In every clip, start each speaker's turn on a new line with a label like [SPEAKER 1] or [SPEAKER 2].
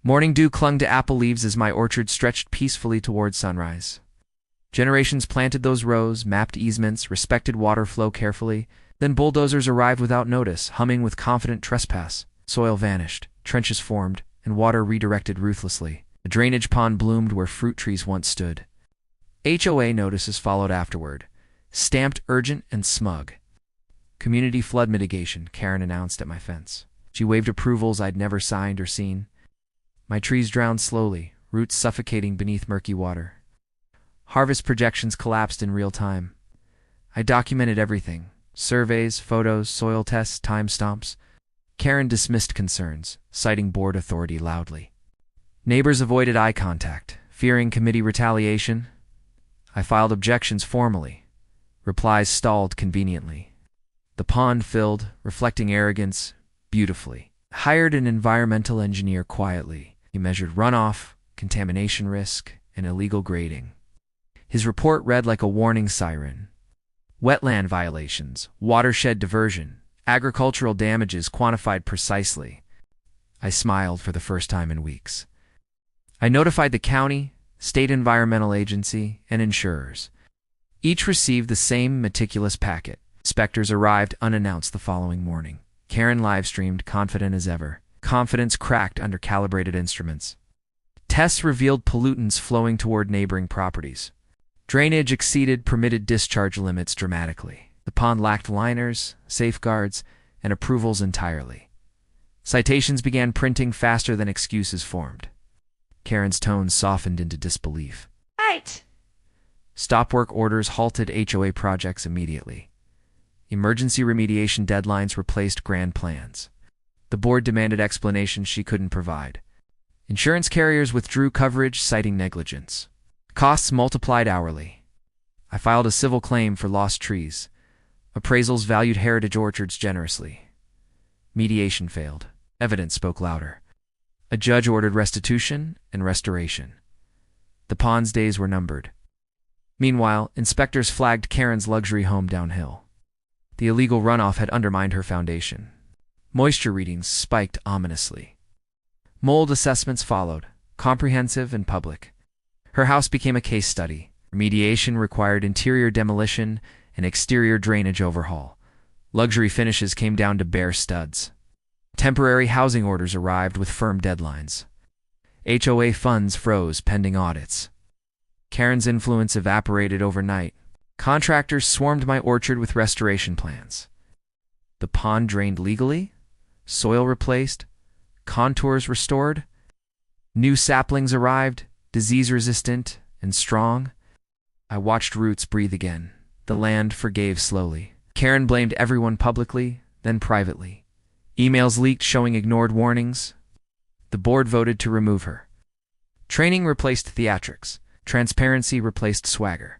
[SPEAKER 1] Morning dew clung to apple leaves as my orchard stretched peacefully toward sunrise. Generations planted those rows, mapped easements, respected water flow carefully. Then bulldozers arrived without notice, humming with confident trespass. Soil vanished, trenches formed, and water redirected ruthlessly. A drainage pond bloomed where fruit trees once stood. HOA notices followed afterward, stamped urgent and smug. Community flood mitigation, Karen announced at my fence. She waved approvals I'd never signed or seen. My trees drowned slowly, roots suffocating beneath murky water. Harvest projections collapsed in real time. I documented everything: surveys, photos, soil tests, timestamps. Karen dismissed concerns, citing board authority loudly. Neighbors avoided eye contact, fearing committee retaliation. I filed objections formally. Replies stalled conveniently. The pond filled, reflecting arrogance, beautifully. Hired an environmental engineer quietly. He measured runoff, contamination risk, and illegal grading. His report read like a warning siren. Wetland violations, watershed diversion, agricultural damages quantified precisely. I smiled for the first time in weeks. I notified the county, state environmental agency, and insurers. Each received the same meticulous packet. Inspectors arrived unannounced the following morning. Karen live-streamed, confident as ever. Confidence cracked under calibrated instruments. Tests revealed pollutants flowing toward neighboring properties. Drainage exceeded permitted discharge limits dramatically. The pond lacked liners, safeguards, and approvals entirely. Citations began printing faster than excuses formed. Karen's tone softened into disbelief.
[SPEAKER 2] Right.
[SPEAKER 1] Stop work orders halted HOA projects immediately. Emergency remediation deadlines replaced grand plans. The board demanded explanations she couldn't provide. Insurance carriers withdrew coverage, citing negligence. Costs multiplied hourly. I filed a civil claim for lost trees. Appraisals valued heritage orchards generously. Mediation failed. Evidence spoke louder. A judge ordered restitution and restoration. The pond's days were numbered. Meanwhile, inspectors flagged Karen's luxury home downhill. The illegal runoff had undermined her foundation. Moisture readings spiked ominously. Mold assessments followed, comprehensive and public. Her house became a case study. Remediation required interior demolition and exterior drainage overhaul. Luxury finishes came down to bare studs. Temporary housing orders arrived with firm deadlines. HOA funds froze pending audits. Karen's influence evaporated overnight. Contractors swarmed my orchard with restoration plans. The pond drained legally, soil replaced, contours restored. New saplings arrived, disease-resistant and strong. I watched roots breathe again. The land forgave slowly. Karen blamed everyone publicly, then privately. Emails leaked showing ignored warnings. The board voted to remove her. Training replaced theatrics. Transparency replaced swagger.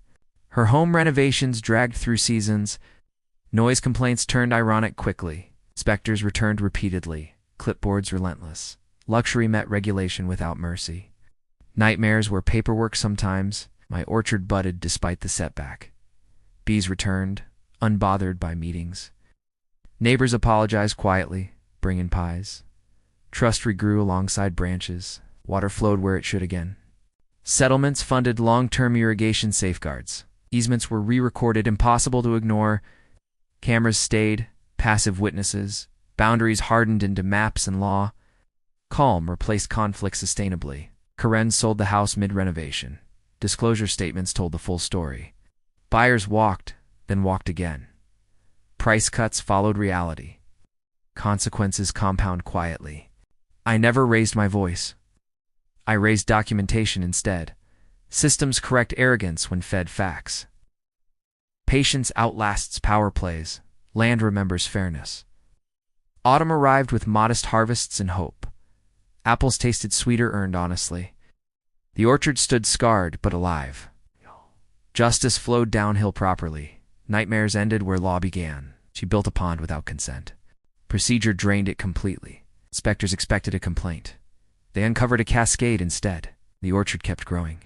[SPEAKER 1] Her home renovations dragged through seasons. Noise complaints turned ironic quickly. Inspectors returned repeatedly. Clipboards relentless. Luxury met regulation without mercy. Nightmares were paperwork sometimes. My orchard budded despite the setback. Bees returned, unbothered by meetings. Neighbors apologized quietly, bringing pies. Trust regrew alongside branches. Water flowed where it should again. Settlements funded long-term irrigation safeguards. Easements were re-recorded, impossible to ignore. Cameras stayed, passive witnesses. Boundaries hardened into maps and law. Calm replaced conflict sustainably. Karen sold the house mid-renovation. Disclosure statements told the full story. Buyers walked, then walked again. Price cuts followed reality. Consequences compound quietly. I never raised my voice. I raised documentation instead. Systems correct arrogance when fed facts. Patience outlasts power plays. Land remembers fairness. Autumn arrived with modest harvests and hope. Apples tasted sweeter earned honestly. The orchard stood scarred but alive. Justice flowed downhill properly. Nightmares ended where law began. She built a pond without consent. Procedure drained it completely. Inspectors expected a complaint. They uncovered a cascade instead. The orchard kept growing.